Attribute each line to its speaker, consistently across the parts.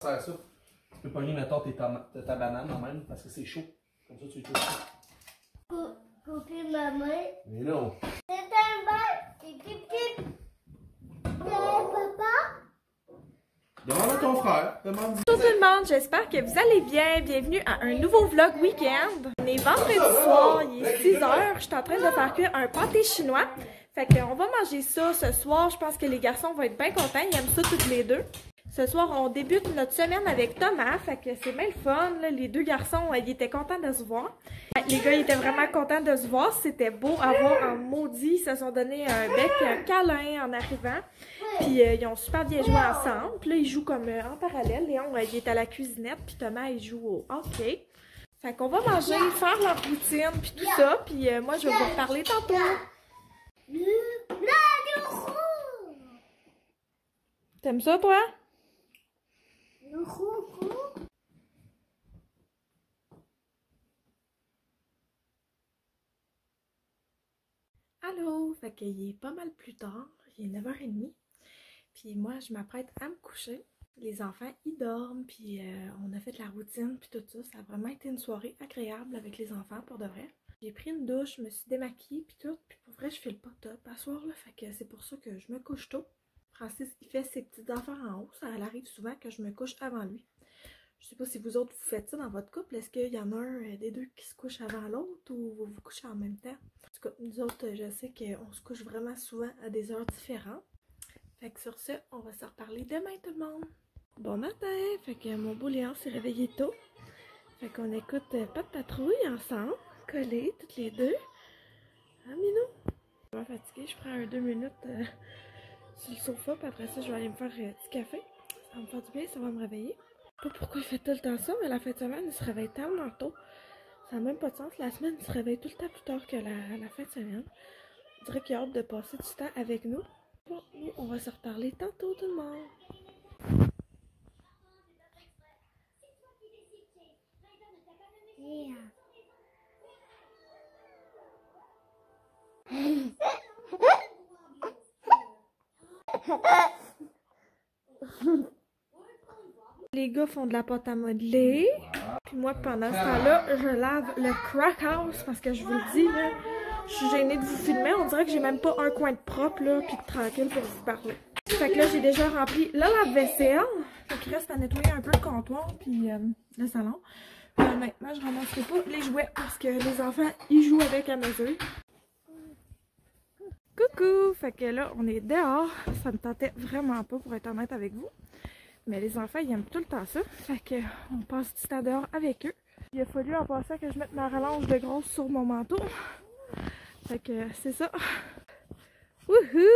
Speaker 1: Ça sert à ça. Tu peux pogner, mettons, ta banane en même parce que c'est chaud. Comme ça, tu es chaud.
Speaker 2: Couper ma main.
Speaker 1: Mais non.
Speaker 2: C'est un bal. C'est pip. Papa?
Speaker 1: Demande à ton frère. Demande.
Speaker 3: Bonjour tout le monde, j'espère que vous allez bien. Bienvenue à un nouveau vlog week-end. On est vendredi soir, il est 6h. Je suis en train de faire cuire un pâté chinois. Fait qu'on va manger ça ce soir. Je pense que les garçons vont être bien contents. Ils aiment ça toutes les deux. Ce soir, on débute notre semaine avec Thomas. Fait que c'est bien le fun. Là. Les deux garçons, ils étaient contents de se voir. Les gars, ils étaient vraiment contents de se voir. C'était beau à voir en maudit. Ils se sont donné un bec, un câlin en arrivant. Puis ils ont super bien joué ensemble. Puis là, ils jouent comme en parallèle. Léon, il est à la cuisinette. Puis Thomas, il joue au hockey. Fait qu'on va manger, faire leur routine, puis tout ça. Puis moi, je vais vous reparler tantôt. T'aimes ça, toi? Allô? Fait qu'il est pas mal plus tard. Il est 9h30. Puis moi, je m'apprête à me coucher. Les enfants, ils dorment. Puis on a fait la routine, puis tout ça. Ça a vraiment été une soirée agréable avec les enfants, pour de vrai. J'ai pris une douche, je me suis démaquillée, puis tout. Puis pour vrai, je file pas top à soir, là. Fait que c'est pour ça que je me couche tôt. Francis, il fait ses petites affaires en haut. Ça arrive souvent que je me couche avant lui. Je sais pas si vous autres, vous faites ça dans votre couple. Est-ce qu'il y en a un des deux qui se couche avant l'autre ou vous vous couchez en même temps? En tout cas, nous autres, je sais qu'on se couche vraiment souvent à des heures différentes. Fait que sur ce, on va se reparler demain tout le monde. Bon matin! Fait que mon beau Léon s'est réveillé tôt. Fait qu'on écoute Pas de patrouille ensemble, collés, toutes les deux. Hein, Minou? Je suis vraiment fatiguée, je prends un 2 minutes sur le sofa, puis après ça, je vais aller me faire du café. Ça va me faire du bien, ça va me réveiller. Je sais pas pourquoi il fait tout le temps ça, mais la fin de semaine, il se réveille tellement tôt. Ça n'a même pas de sens. La semaine, il se réveille tout le temps plus tard que la fin de semaine. On dirait qu'il a hâte de passer du temps avec nous. Bon, nous, on va se reparler tantôt tout le monde. Les gars font de la pâte à modeler. Puis moi, pendant ce temps-là, je lave le crack house parce que je vous le dis, là, je suis gênée de vous filmer. On dirait que j'ai même pas un coin de propre, là, puis de tranquille pour vous parler. Fait que là, j'ai déjà rempli le lave-vaisselle. Fait qu'il reste à nettoyer un peu le comptoir, puis le salon. Maintenant, je ramasserai pas les jouets parce que les enfants, ils jouent avec à mesure. Coucou! Fait que là, on est dehors. Ça me tentait vraiment pas, pour être honnête avec vous. Mais les enfants, ils aiment tout le temps ça. Fait que on passe du temps dehors avec eux. Il a fallu en passant que je mette ma rallonge de grosse sur mon manteau. Fait que c'est ça. Wouhou!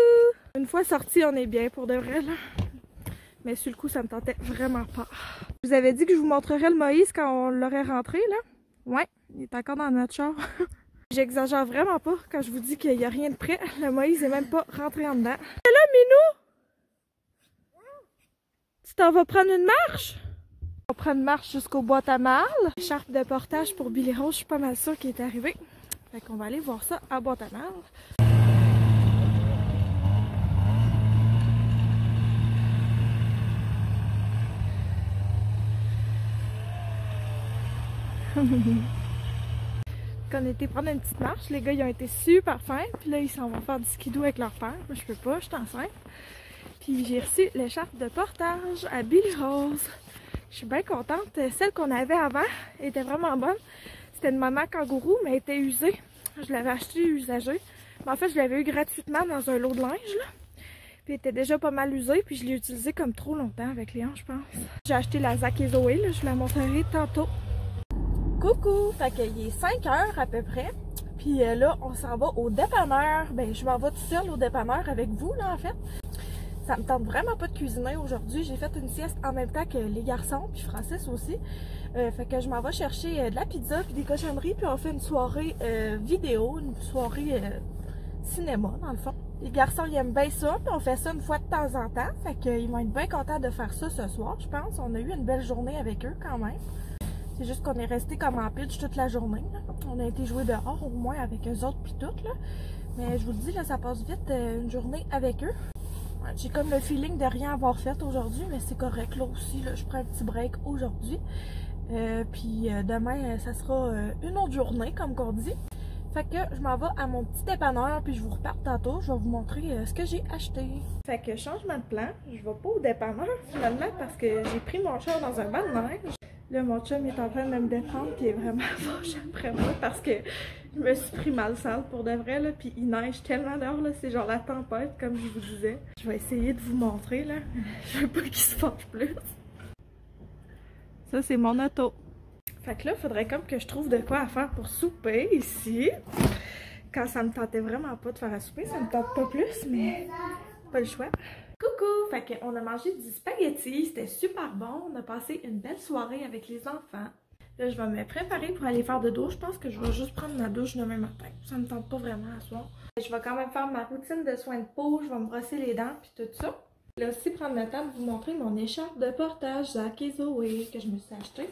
Speaker 3: Une fois sorti, on est bien pour de vrai, là. Mais sur le coup, ça me tentait vraiment pas. Je vous avais dit que je vous montrerais le Moïse quand on l'aurait rentré, là. Ouais, il est encore dans notre char. J'exagère vraiment pas quand je vous dis qu'il n'y a rien de prêt. Le Moïse est même pas rentré en dedans. Et là, Minou! Tu t'en vas prendre une marche? On prend une marche jusqu'au boîte à mal. Écharpe de portage pour Billy Rose, je suis pas mal sûre qu'il est arrivé. Fait qu'on va aller voir ça à boîte à mal. Quand on était prendre une petite marche, les gars ils ont été super fins. Puis là, ils s'en vont faire du skidoo avec leur père. Moi, je peux pas, je suis enceinte. Puis j'ai reçu l'écharpe de portage à Billy Rose. Je suis bien contente. Celle qu'on avait avant était vraiment bonne. C'était une maman kangourou, mais elle était usée. Je l'avais achetée usagée. Mais en fait, je l'avais eu gratuitement dans un lot de linge, là. Puis elle était déjà pas mal usée. Puis je l'ai utilisée comme trop longtemps avec Léon, je pense. J'ai acheté la Zach et Zoé, là. Je vous la montrerai tantôt. Coucou! Fait qu'il est 5h à peu près. Puis là, on s'en va au dépanneur. Ben, je m'en vais tout seul au dépanneur avec vous, là, en fait. Ça me tente vraiment pas de cuisiner aujourd'hui. J'ai fait une sieste en même temps que les garçons, puis Francis aussi. Fait que je m'en vais chercher de la pizza puis des cochonneries. Puis on fait une soirée vidéo, une soirée cinéma, dans le fond. Les garçons, ils aiment bien ça. Puis on fait ça une fois de temps en temps. Fait qu'ils vont être bien contents de faire ça ce soir, je pense. On a eu une belle journée avec eux quand même. C'est juste qu'on est resté comme en pitch toute la journée, là. On a été jouer dehors au moins avec eux autres puis tout, là. Mais je vous le dis, là, ça passe vite une journée avec eux. J'ai comme le feeling de rien avoir fait aujourd'hui, mais c'est correct là aussi. Là, je prends un petit break aujourd'hui. Puis demain, ça sera une autre journée, comme qu'on dit. Fait que je m'en vais à mon petit dépanneur, puis je vous repars tantôt. Je vais vous montrer ce que j'ai acheté. Fait que changement de plan, je vais pas au dépanneur finalement parce que j'ai pris mon char dans un banc de neige. Là, mon chum est en train de me déprendre, puis il est vraiment fâché après moi parce que je me suis pris mal sale pour de vrai, là. Puis il neige tellement dehors, là, c'est genre la tempête, comme je vous disais. Je vais essayer de vous montrer, là. Je veux pas qu'il se fâche plus. Ça, c'est mon auto. Fait que là, il faudrait comme que je trouve de quoi à faire pour souper ici. Quand ça me tentait vraiment pas de faire à souper, ça me tente pas plus, mais pas le choix. Coucou! Fait qu'on a mangé du spaghetti, c'était super bon. On a passé une belle soirée avec les enfants. Là, je vais me préparer pour aller faire de douche. Je pense que je vais juste prendre ma douche demain matin. Ça me tente pas vraiment à soir. Je vais quand même faire ma routine de soins de peau. Je vais me brosser les dents puis tout ça. Là aussi, prendre le temps de vous montrer mon écharpe de portage Zach et Zoé que je me suis achetée.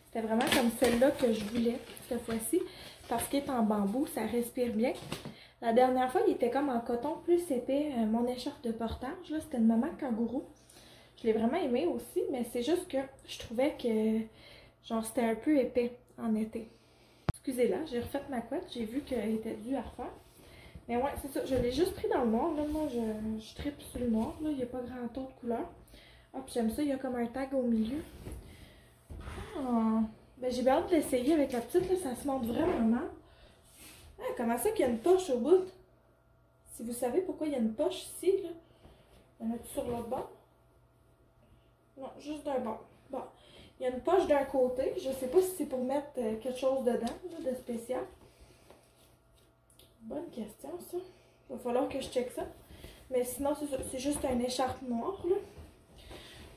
Speaker 3: C'était vraiment comme celle-là que je voulais cette fois-ci. Parce qu'il est en bambou, ça respire bien. La dernière fois, il était comme en coton plus épais, mon écharpe de portage. Là, c'était une maman kangourou. Je l'ai vraiment aimé aussi, mais c'est juste que je trouvais que genre c'était un peu épais en été. Excusez-la, j'ai refait ma couette, j'ai vu qu'elle était due à refaire. Mais ouais, c'est ça, je l'ai juste pris dans le noir. Là, moi, je tripe sur le noir. Là, il n'y a pas grand taux de couleur. Ah, puis j'aime ça, il y a comme un tag au milieu. Ah, ben j'ai bien hâte de l'essayer avec la petite, là, ça se monte vraiment mal. Ah, comment ça qu'il y a une poche au bout? Si vous savez pourquoi il y a une poche ici, là. Il y en a sur l'autre bord? Non, juste d'un bord. Bon. Il y a une poche d'un côté. Je sais pas si c'est pour mettre quelque chose dedans, là, de spécial. Bonne question, ça. Il va falloir que je check ça. Mais sinon, c'est juste un écharpe noir, là.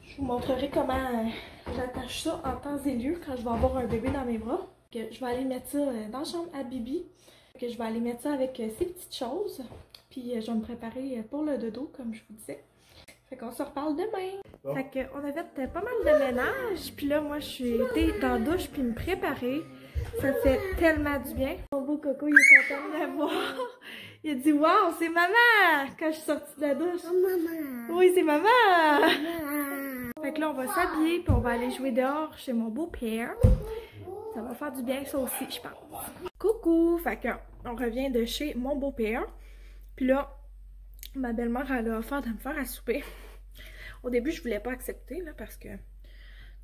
Speaker 3: Je vous montrerai comment j'attache ça en temps et lieu quand je vais avoir un bébé dans mes bras. Que je vais aller mettre ça dans la chambre à Bibi. Que je vais aller mettre ça avec ces petites choses. Puis je vais me préparer pour le dodo, comme je vous disais. Fait qu'on se reparle demain. Bon. Fait qu'on a fait pas mal de ménage. Puis là, moi, je suis été dans la douche puis me préparer. Ça fait tellement du bien. Mon beau coco, il est content de me voir. Il a dit « Wow, c'est maman! » quand je suis sortie de la douche.
Speaker 2: Oh, maman!
Speaker 3: Oui, c'est maman!
Speaker 2: Maman!
Speaker 3: Fait que là, on va s'habiller puis on va aller jouer dehors chez mon beau-père. Ça va faire du bien, ça aussi, je pense. Coucou! Fait qu'on revient de chez mon beau-père. Puis là, ma belle-mère, elle a offert de me faire à souper. Au début, je voulais pas accepter, là, parce que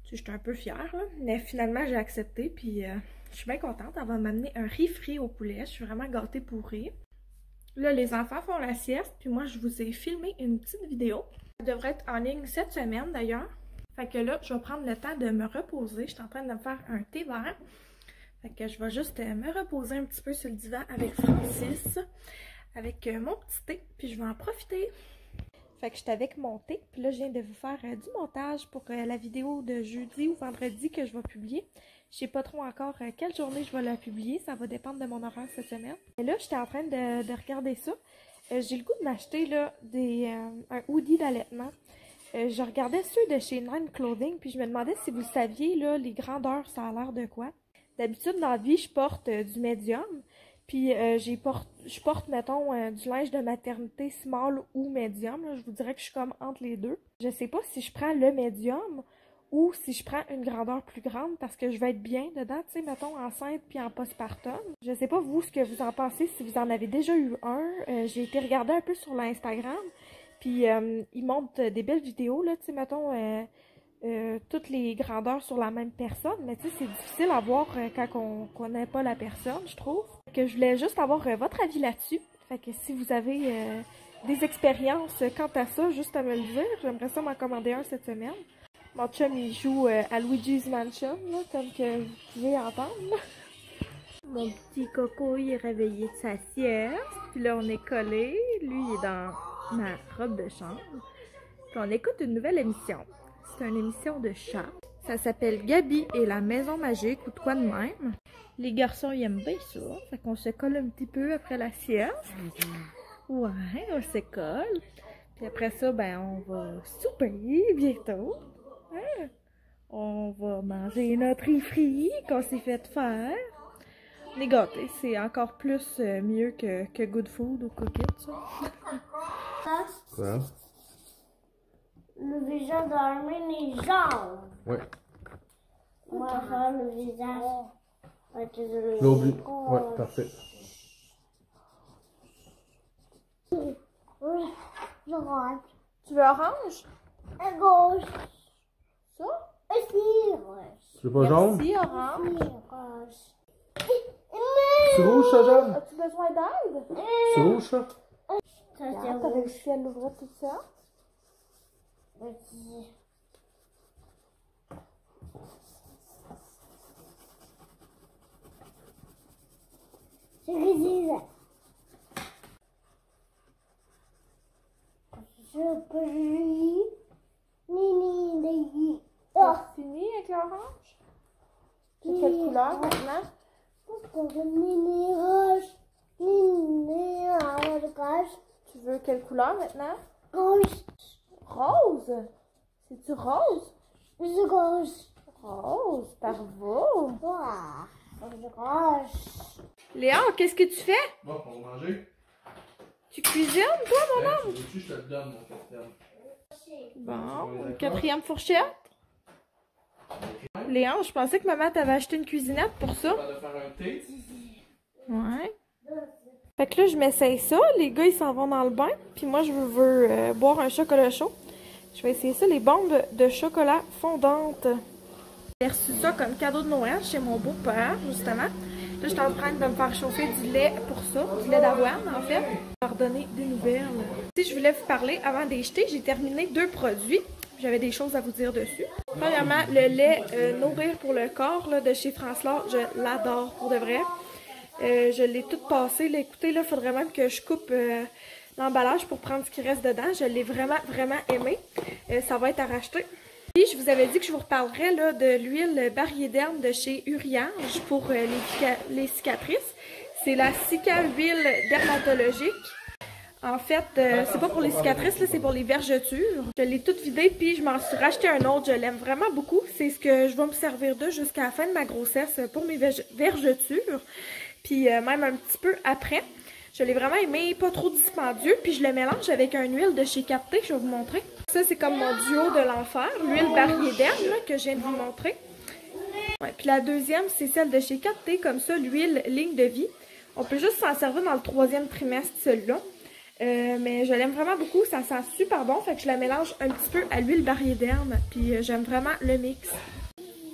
Speaker 3: j'étais un peu fière, là. Mais finalement, j'ai accepté, puis je suis bien contente. Elle va m'amener un riz frit au poulet. Je suis vraiment gâtée pour rire. Là, les enfants font la sieste, puis moi, je vous ai filmé une petite vidéo. Elle devrait être en ligne cette semaine, d'ailleurs. Fait que là, je vais prendre le temps de me reposer. Je suis en train de me faire un thé vert. Fait que je vais juste me reposer un petit peu sur le divan avec Francis. Avec mon petit thé, puis je vais en profiter. Fait que j'étais avec mon thé, puis là je viens de vous faire du montage pour la vidéo de jeudi ou vendredi que je vais publier. Je sais pas trop encore quelle journée je vais la publier, ça va dépendre de mon horaire cette semaine. Et là, j'étais en train de regarder ça. J'ai le goût de m'acheter là un hoodie d'allaitement. Je regardais ceux de chez Nine Clothing, puis je me demandais si vous saviez, là, les grandeurs, ça a l'air de quoi. D'habitude, dans la vie, je porte du médium. Puis je porte, mettons, du linge de maternité small ou médium. Je vous dirais que je suis comme entre les deux. Je sais pas si je prends le médium ou si je prends une grandeur plus grande parce que je vais être bien dedans, tu sais, mettons, enceinte puis en postpartum. Je sais pas vous ce que vous en pensez, si vous en avez déjà eu un. J'ai été regarder un peu sur l'Instagram. Puis ils montrent des belles vidéos, là, tu sais, mettons... toutes les grandeurs sur la même personne, mais tu sais, c'est difficile à voir quand on connaît pas la personne, je trouve. Que je voulais juste avoir votre avis là-dessus. Fait que si vous avez des expériences quant à ça, juste à me le dire. J'aimerais ça m'en commander un cette semaine. Mon chum, il joue à Luigi's Mansion, là, comme que vous pouvez entendre. Mon petit coco, il est réveillé de sa sieste. Puis là, on est collés. Lui, il est dans ma robe de chambre. Puis on écoute une nouvelle émission. C'est une émission de chat. Ça s'appelle Gabi et la maison magique ou de quoi de même. Les garçons, ils aiment bien ça. Fait qu'on se colle un petit peu après la sieste. Ouais, on se colle. Puis après ça, ben, on va souper bientôt. Hein? On va manger notre riz frit qu'on s'est fait faire. On est gâtés. C'est encore plus mieux que Good Food ou Cookit, ça.
Speaker 1: Quoi?
Speaker 2: le visage d'armer les jambes.
Speaker 1: Ouais.
Speaker 2: On va faire le visage.
Speaker 1: Je l'oublie. Ouais, parfait.
Speaker 2: Oui, droite.
Speaker 3: Tu veux orange?
Speaker 2: À gauche.
Speaker 3: Ça?
Speaker 2: Aussi, rouge.
Speaker 1: Tu veux pas jaune?
Speaker 3: Merci, orange.
Speaker 2: Aussi, rouge.
Speaker 1: C'est rouge, ça, Jeanne?
Speaker 3: As-tu besoin d'aide?
Speaker 1: C'est rouge, ça?
Speaker 2: Ça, c'est
Speaker 3: Regarde, t'as
Speaker 2: rouge.
Speaker 3: réussi à l'ouvrir tout ça.
Speaker 2: Petit. C'est gris. Je peux Nini,
Speaker 3: T'as fini avec l'orange? C'est quelle couleur maintenant?
Speaker 2: Nini rouge. Nini rouge.
Speaker 3: Tu veux quelle couleur maintenant?
Speaker 2: Rouge.
Speaker 3: Rose? C'est-tu rose?
Speaker 2: C'est rouge.
Speaker 3: Rose, bravo!
Speaker 2: Rouge.
Speaker 3: Léon, qu'est-ce que tu fais?
Speaker 1: Bon, on va manger.
Speaker 3: Tu cuisines, toi, mon homme?
Speaker 1: Je te le donne, mon capitaine.
Speaker 3: Bon, une quatrième fourchette. Léon, je pensais que maman t'avait acheté une cuisinette pour ça.
Speaker 1: On va faire un thé.
Speaker 3: Ouais. Fait que là, je m'essaye ça. Les gars, ils s'en vont dans le bain. Puis moi, je veux boire un chocolat chaud. Je vais essayer ça, les bombes de chocolat fondantes. J'ai reçu ça comme cadeau de Noël chez mon beau-père, justement. Là, je suis en train de me faire chauffer du lait pour ça, du lait d'avoine, en fait. Je vais leur donner des nouvelles. Si je voulais vous parler avant de les jeter, j'ai terminé 2 produits. J'avais des choses à vous dire dessus. Premièrement, le lait Nourrir pour le corps là, de chez Francelard, je l'adore pour de vrai. Je l'ai tout passé. Là, écoutez, il faudrait même que je coupe l'emballage pour prendre ce qui reste dedans. Je l'ai vraiment, vraiment aimé. Ça va être à racheter. Puis, je vous avais dit que je vous reparlerais là, de l'huile Bariéderme de chez Uriage pour les cicatrices. C'est la Cica huile dermatologique. En fait, c'est pas pour les cicatrices, c'est pour les vergetures. Je l'ai toute vidée, puis je m'en suis racheté un autre. Je l'aime vraiment beaucoup. C'est ce que je vais me servir de jusqu'à la fin de ma grossesse pour mes vergetures. Puis même un petit peu après. Je l'ai vraiment aimé, pas trop dispendieux. Puis je le mélange avec une huile de chez Capté, je vais vous montrer. Ça, c'est comme mon duo de l'enfer, l'huile Bariéderme que je viens de vous montrer. Ouais, puis la deuxième, c'est celle de chez Capté, comme ça, l'huile Ligne de vie. On peut juste s'en servir dans le 3e trimestre, celui-là. Mais je l'aime vraiment beaucoup, ça sent super bon, fait que je la mélange un petit peu à l'huile Bariéderme, puis j'aime vraiment le mix.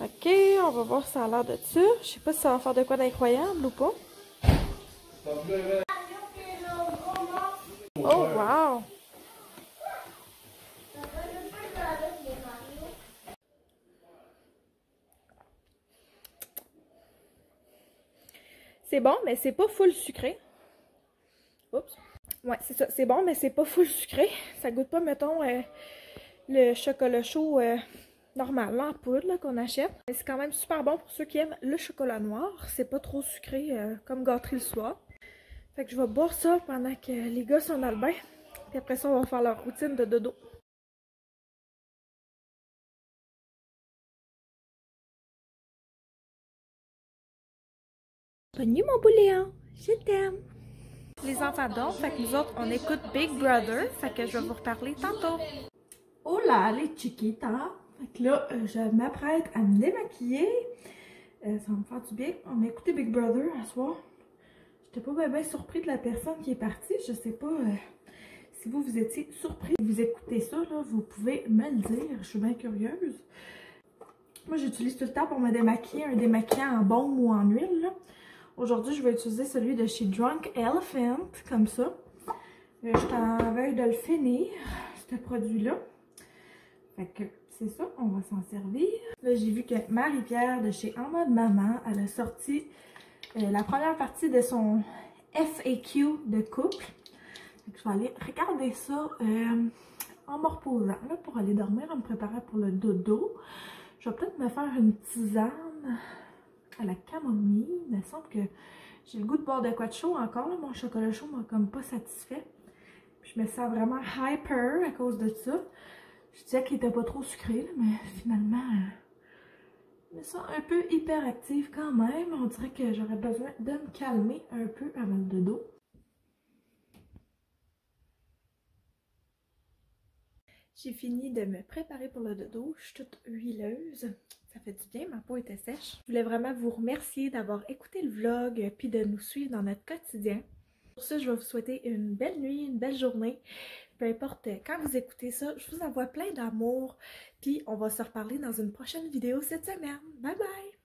Speaker 3: Ok, on va voir si ça a l'air de ça. Je sais pas si ça va faire de quoi d'incroyable ou pas. Oh wow! C'est bon, mais c'est pas full sucré. Oups. Ouais, c'est ça. C'est bon, mais c'est pas full sucré. Ça goûte pas, mettons, le chocolat chaud normal, là, en poudre, qu'on achète. Mais c'est quand même super bon pour ceux qui aiment le chocolat noir. C'est pas trop sucré comme gâterie le soir. Fait que je vais boire ça pendant que les gars sont dans le bain. Puis après ça, on va faire leur routine de dodo. Bonne nuit, mon bouléon. Je t'aime. Les enfants dorment, fait que nous autres, on écoute Big Brother. Fait que je vais vous reparler tantôt. Oh là, les chiquitas. Fait que là, je m'apprête à me démaquiller. Ça va me faire du bien. On a écouté Big Brother à soir. J'étais pas bien surpris de la personne qui est partie. Je sais pas si vous étiez surpris. Si vous écoutez ça, là, vous pouvez me le dire. Je suis bien curieuse. Moi, j'utilise tout le temps pour me démaquiller un démaquillant en baume ou en huile. Aujourd'hui, je vais utiliser celui de chez Drunk Elephant, comme ça. Je suis en veille de le finir, ce produit-là. Fait que c'est ça, on va s'en servir. Là, j'ai vu que Marie-Pierre de chez En mode maman, elle a sorti la première partie de son FAQ de couple. Fait que je vais aller regarder ça en me reposant, là, pour aller dormir, en me préparant pour le dodo. Je vais peut-être me faire une tisane à la camomille. Il me semble que j'ai le goût de boire de quoi de chaud encore. Là. Mon chocolat chaud m'a comme pas satisfait. Puis je me sens vraiment hyper à cause de ça. Je disais qu'il était pas trop sucré, là, mais finalement, je me sens un peu hyperactive quand même. On dirait que j'aurais besoin de me calmer un peu avant le dodo. J'ai fini de me préparer pour le dodo. Je suis toute huileuse. Ça fait du bien, ma peau était sèche. Je voulais vraiment vous remercier d'avoir écouté le vlog puis de nous suivre dans notre quotidien. Pour ça, je vais vous souhaiter une belle nuit, une belle journée. Peu importe quand vous écoutez ça, je vous envoie plein d'amour. Puis on va se reparler dans une prochaine vidéo cette semaine. Bye bye!